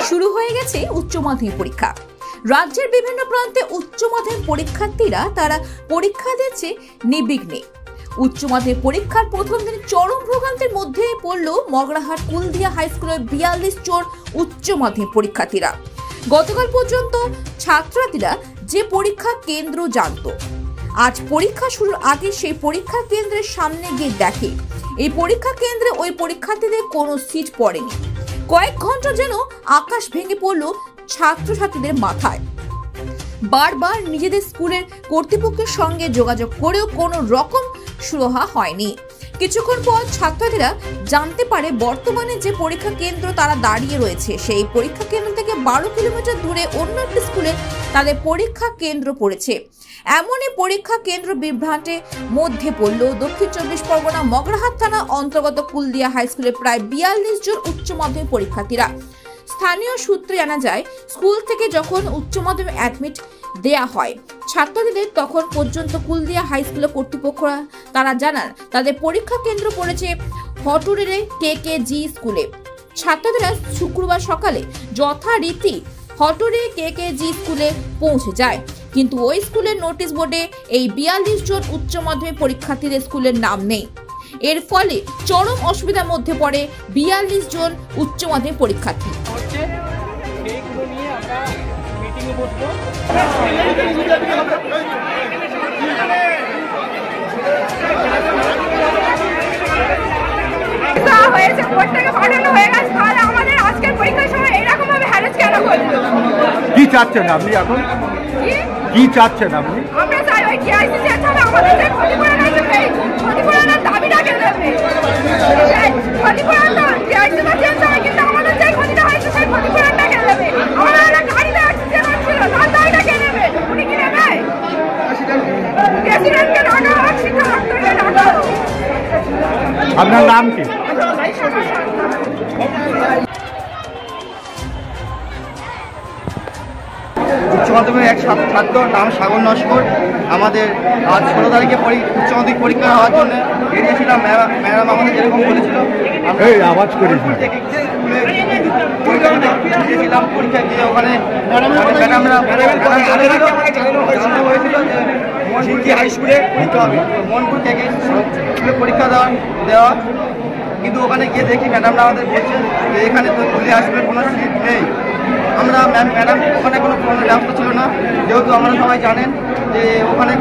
শুরু হয়ে গেছে উচ্চ মাধ্যমিক পরীক্ষা। রাজ্যের বিভিন্ন প্রান্তে উচ্চ মাধ্যমিক পরীক্ষার্থীরা তারা পরীক্ষা দিচ্ছে নির্বিঘ্নে। উচ্চ মাধ্যমিক পরীক্ষার প্রথম দিন চরম ভোগান্তির মধ্যে পড়ল মগরাহাট কুলদিয়া হাই স্কুলের 42 জন উচ্চ মাধ্যমিক পরীক্ষার্থীরা। গতকাল পর্যন্ত ছাত্রছাত্রীরা যে পরীক্ষা কেন্দ্র জানত, আজ পরীক্ষা শুরুর আগে সেই পরীক্ষা কেন্দ্রের সামনে গিয়ে দেখে এই পরীক্ষা কেন্দ্রে ওই পরীক্ষার্থীদের কোনো সিট পড়েনি। কয়েক ঘন্টা যেন আকাশ ভেঙে পড়ল ছাত্রছাত্রীদের মাথায়। বারবার নিজেদের স্কুলের কর্তৃপক্ষের সঙ্গে যোগাযোগ করেও কোনো রকম সুরাহা হয়নি। কিছুক্ষণ পর ছাত্রছাত্রীরা জানতে পারে বর্তমানে যে পরীক্ষা কেন্দ্র তারা দাঁড়িয়ে রয়েছে সেই পরীক্ষা কেন্দ্র থেকে 12 কিলোমিটার দূরে অন্য একটি স্কুলে তাদের পরীক্ষা কেন্দ্র পড়েছে। এমনই পরীক্ষা কেন্দ্র বিভ্রান্তের মধ্যে পড়ল দক্ষিণ 24 পরগনা মগরাহাট থানা অন্তর্গত কুলদিয়া হাই স্কুলের প্রায় 42 জন উচ্চ মাধ্যমিক পরীক্ষার্থীরা। স্থানীয় সূত্রে জানা যায়, স্কুল থেকে যখন উচ্চ মাধ্যমিক অ্যাডমিট দেয়া হয় ছাত্রছাত্রীদের, তখন পর্যন্ত কুলদিয়া হাই স্কুলের কর্তৃপক্ষরা তারা জানান তাদের পরীক্ষা কেন্দ্র পড়েছে হটুরের কেকেজি স্কুলে। ছাত্রছাত্রীরা শুক্রবার সকালে যথারীতি হটুরে কেকেজি স্কুলে পৌঁছে যায়, কিন্তু ওই স্কুলের নোটিশ বোর্ডে এই 42 জন উচ্চ মাধ্যমিক পরীক্ষার্থীদের স্কুলের নাম নেই। এর ফলে চরম অসুবিধার মধ্যে পড়ে 42 জন উচ্চ মাধ্যমিক পরীক্ষার্থী। কি চাচ্ছেন আপনি এখন? কি চাচ্ছেন আপনি? আমরা চাই ওই টিআইসিসি এর সাথে আমাদের যে ক্ষতিপূরণ আছে সেই ক্ষতিপূরণের দাবিটাকে দেবে। সেই ক্ষতিপূরণটা টিআইসিসি চেঞ্জ হয়, কিন্তু আমাদের যে ক্ষতিটা হয়েছে সেই ক্ষতিপূরণটাকে দেবে। আমাদের একটা গাড়িতে অ্যাক্সিডেন্ট হচ্ছিল, তার দাবিটাকে নেবে। উনি কি নেবে? প্রেসিডেন্টকে ডাকা হোক, শিক্ষা দপ্তরকে ডাকা হোক। আপনার নাম কি? উচ্চ মাধ্যমিক এক ছাত্র নাম সাগর নস্কর। আমাদের আজ 16 তারিখে উচ্চ মাধ্যমিক পরীক্ষা হওয়ার জন্য বেরিয়েছিলাম। ম্যাডাম আমাদের যেরকম বলেছিল আওয়াজ করে গিয়েছিলাম পরীক্ষা দিয়ে ওখানে হাই স্কুলে মনপুর থেকে স্কুলে পরীক্ষা দেওয়া, কিন্তু ওখানে গিয়ে দেখি ম্যাডামরা আমাদের বলছে যে এখানে তো কুলদিয়া হাই স্কুলের কোনো সিট নেই। আমরা ম্যাডাম ওখানে কোনো ব্যবস্থা ছিল না, যেহেতু আমরা সবাই জানেন যে ওখানে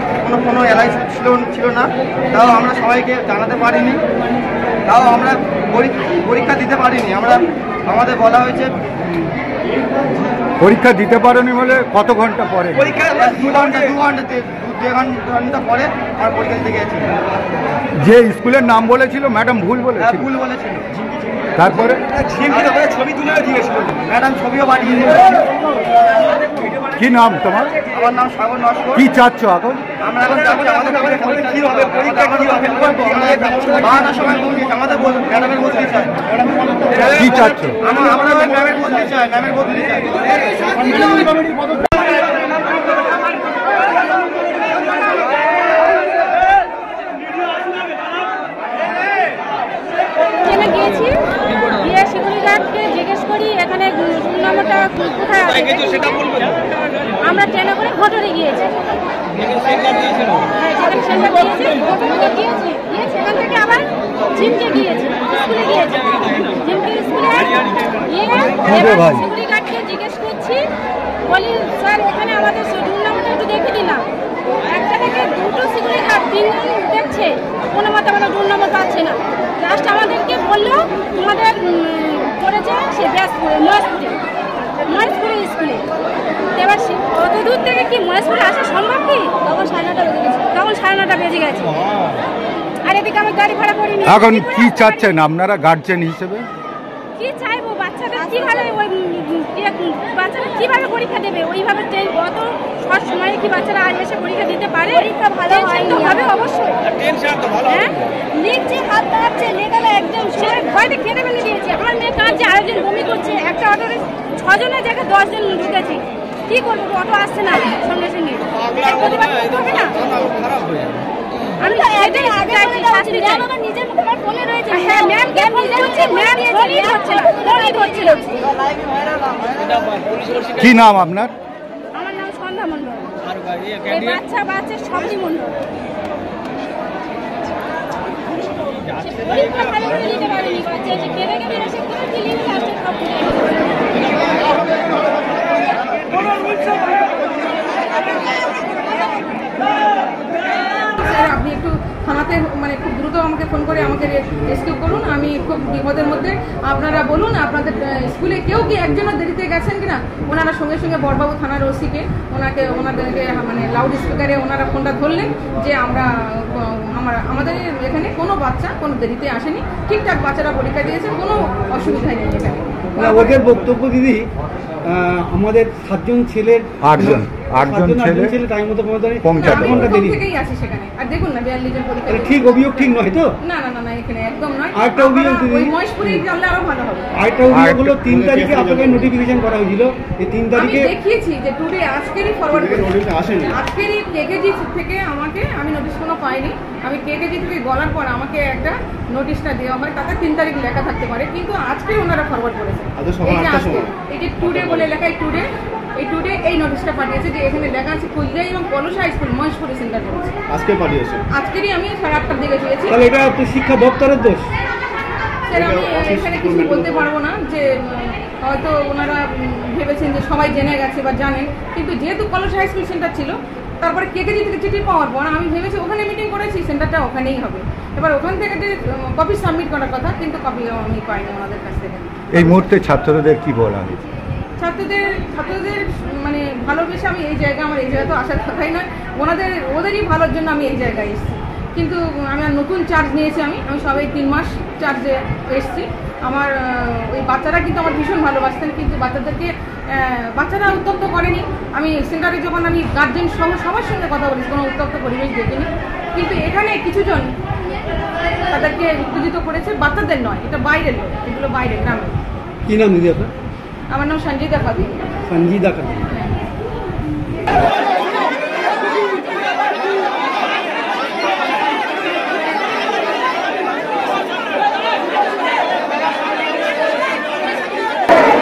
কোনো এলআইসি ছিল না, তাও আমরা সবাইকে জানাতে পারিনি, তাও আমরা পরীক্ষা দিতে পারিনি। আমাদের বলা হয়েছে পরীক্ষা দিতে পারেনি বলে কত ঘন্টা পরে? পরীক্ষা 2 ঘন্টা পরে আমরা পরীক্ষা দিতে গেছি। যে স্কুলের নাম বলেছিল ম্যাডাম ভুল বলেছিল? ভুল বলেছিল। তারপরে ছবি তুলে দিয়েছিল ম্যাডাম, ছবিও পাঠিয়ে দিয়েছিল। কি নাম তোমার? আমার নাম সাগর নস্কর। কি চাচ্ছ এখন? আমরা এখন আমাদের কি হবে, পরীক্ষা কি হবে, আমাদের ম্যাডামের বদলি চাই। কি চাচ্ছ? আমরা ম্যামের বদলি চাই, ম্যামের বদলি চাই। জিজ্ঞেস করি এখানে নম্বরটা কোথায় আছে, আমরা ট্রেনে করে হটরে গিয়েছি। সেখান থেকে আবার জিমকে গিয়েছি, স্কুলে গিয়েছি। জিমকে স্কুলে সিকিউরিটি গার্ডকে জিজ্ঞেস করছি, বলি স্যার এখানে আমাদের রুম নাম্বারটা একটু দেখে দিলাম। একটা থেকে দুটো সিকিউরিটি গার্ড 3 জন দেখছে, কোনো মতে আমাদের রুম নাম্বার পাচ্ছে না। লাস্ট আমাদেরকে বললো তোমাদের করেছে সে ব্যাসপুরে মহেশপুরে স্কুলে। এবার অত দূর থেকে কি মহেশপুরে আসা সম্ভব? কি তখন 9:30 বেজে গেছে। আর এদিকে আমি গাড়ি ভাড়া করিনি। এখন কি চাচ্ছেন আপনারা গার্জেন হিসেবে? কি চাইবো, বাচ্চাদের কিভাবে বাচ্চারা কিভাবে পরীক্ষা দেবে? ওইভাবে অত শর্ট সময়ে কি বাচ্চারা আজ এসে পরীক্ষা দিতে পারে? পরীক্ষা ভালো হবে অবশ্যই। হ্যাঁ, লিখছে, হাত দাঁড়াচ্ছে, লেখালে একদম সে ভয়তে কেঁদে ফেলে দিয়েছে। আমার মেয়ে কাঁদছে, আরেকজন বমি করছে। একটা অটোরে 6 জনের জায়গায় 10 জন ঢুকেছে। কি করবো, অটো আসছে না সঙ্গে সঙ্গে, প্রতিবাদ করতে হবে না? আমি এটাই চাইছি শাস্তি চাই। নিজের মুখে আমার বলে রয়েছে হ্যাঁ ম্যামকে ফোন করছি, ম্যাম ফোনই ধরছে না, ফোনই ধরছে না। কি নাম আপনার? আমার নাম সন্ধ্যা মণ্ডল। এই বাচ্চা সবজি মণ্ডল। পরীক্ষা ভালো করে দিতে পারেনি, বাচ্চা যে কেঁদে কেঁদে এসে করে দিলি লাস্টে সব ভুলে স্যার আপনি একটু থানাতে মানে খুব দ্রুত আমাকে ফোন করে আমাকে রেস্কিউ করুন, আমি খুব বিপদের মধ্যে। আপনারা বলুন আপনাদের স্কুলে কেউ কি একজনের দেরিতে গেছেন কিনা। ওনারা সঙ্গে সঙ্গে বড়বাবু থানার ওসিকে ওনাদেরকে মানে লাউড স্পিকারে ওনারা ফোনটা ধরলেন যে আমাদের এখানে কোনো বাচ্চা কোনো দেরিতে আসেনি, ঠিকঠাক বাচ্চারা পরীক্ষা দিয়েছে, কোনো অসুবিধাই নেই এখানে। ওদের বক্তব্য দিদি আমাদের 7জন ছেলের 8জন ছেলে টাইম মতো পৌঁছাতে থেকেই আসি সেখানে। আর দেখুন না 42 জন পরীক্ষা ঠিক অভিযোগ ঠিক নয় তো? না না না এখানে একদম নয়। আরেকটা অভিযোগ দিদি, ওই মহেশপুরে জানলে আরো ভালো হবে। আরেকটা অভিযোগ হলো 3 তারিখে আপনাকে নোটিফিকেশন করা হয়েছিল, এই 3 আমি তারিখে দেখিয়েছি যে টুডে আজকেরই ফরওয়ার্ড নোটিশ আসেনি। আজকেরই কেকেজি থেকে আমি নোটিশ কোনো পাইনি। আমি কেকেজি থেকে বলার পর আমাকে একটা নোটিশটা দেওয়া হয়, তাতে 3 তারিখ লেখা থাকতে পারে, কিন্তু আজকে ওনারা ফরওয়ার্ড করেছে। এই যে টুডে বলে লেখা, এই টুডে এই নোটিশটা পাঠিয়েছে যে এখানে লেখা আছে কুলদিয়া এবং পলসা হাই স্কুল মহেশপুরে সেন্টার করেছে। আজকে পাঠিয়েছে, আজকেরই আমি 8:30 দিকে পেয়েছি। তাহলে এটা তো শিক্ষা দপ্তরের দোষ। স্যার আমি এখানে কিছু বলতে পারবো না, যে হয়তো ওনারা ভেবেছেন যে সবাই জেনে গেছে বা জানেন, কিন্তু যেহেতু পলসা হাই স্কুল সেন্টার ছিল, তারপরে কেকেজি থেকে চিঠি পাওয়ার পর আমি ভেবেছি ওখানে মিটিং করেছি, সেন্টারটা ওখানেই হবে। এবার ওখান থেকে কপি সাবমিট করার কথা, কিন্তু কপি আমি পাইনি ওনাদের কাছ থেকে। এই মুহূর্তে ছাত্রদের কি বলা? ছাত্রদের মানে ভালোবেসে আমি এই জায়গায়, আমার এই জায়গায় তো আসার কথাই নয়, ওদেরই ভালোর জন্য আমি এই জায়গায় এসেছি। কিন্তু আমি নতুন চার্জ নিয়েছি, আমি সবাই 3 মাস চার্জে এসেছি। আমার ওই বাচ্চারা কিন্তু আমার ভীষণ ভালোবাসতেন, কিন্তু বাচ্চারা উত্তপ্ত করেনি। আমি সেন্টারে যখন আমি গার্জেন সহ সবার সঙ্গে কথা বলি, কোনো উত্তপ্ত পরিবেশ দেখিনি। কিন্তু এখানে কিছুজন তাদেরকে উত্তেজিত করেছে, বাচ্চাদের নয়, এটা বাইরের লোক, এগুলো বাইরে গ্রামে। কি নাম দিদি আপনার? আমার নাম সঞ্জিদা খাতুন। সঞ্জিদা খাতুন।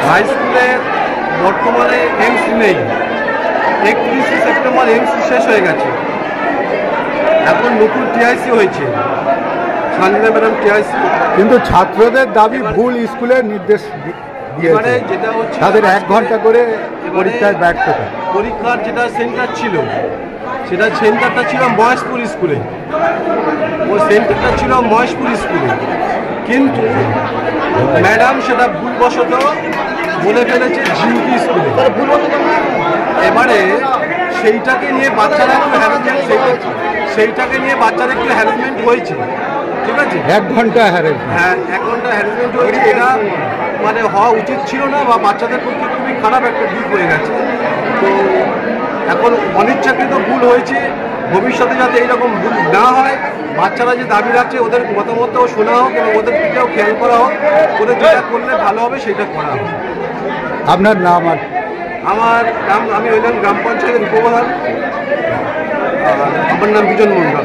হাই স্কুলে বর্তমানে এমসি নেই, 31শে সেপ্টেম্বর এমসি শেষ হয়ে গেছে। এখন নতুন টিআইসি হয়েছে, সঞ্জিদা ম্যাডাম টিআইসি। কিন্তু ছাত্রদের দাবি ভুল স্কুলের নির্দেশ দিয়েছে, যেটা হচ্ছে তাদের 1 ঘন্টা করে পরীক্ষায় ব্যর্থতা। পরীক্ষার যেটা সেন্টার ছিল, সেন্টারটা ছিল মহেশপুর স্কুলে, কিন্তু ম্যাডাম সেটা ভুলবশত বলে ফেলেছে জিউটি স্কুলে। এবারে সেইটাকে নিয়ে বাচ্চারা একটু হ্যারাসমেন্ট হয়েছে, ঠিক আছে? 1 ঘন্টা হ্যারাসমেন্ট। হ্যাঁ, 1 ঘন্টা হ্যারাসমেন্ট হয়েছে। এটা মানে হওয়া উচিত ছিল না, বা বাচ্চাদের পক্ষে খুবই খারাপ একটা দিক হয়ে গেছে। তো এখন অনিচ্ছাকৃত ভুল হয়েছে, ভবিষ্যতে যাতে এইরকম ভুল না হয়, বাচ্চারা যে দাবি রাখছে ওদের মতামতটাও শোনা হোক এবং ওদের দিকেও খেয়াল করা হোক, ওদের যেটা করলে ভালো হবে সেটা করা হোক। আপনার নাম? আর আমার নাম, আমি হইলাম গ্রাম পঞ্চায়েতের উপপ্রধান, আমার নাম বিজন মণ্ডল।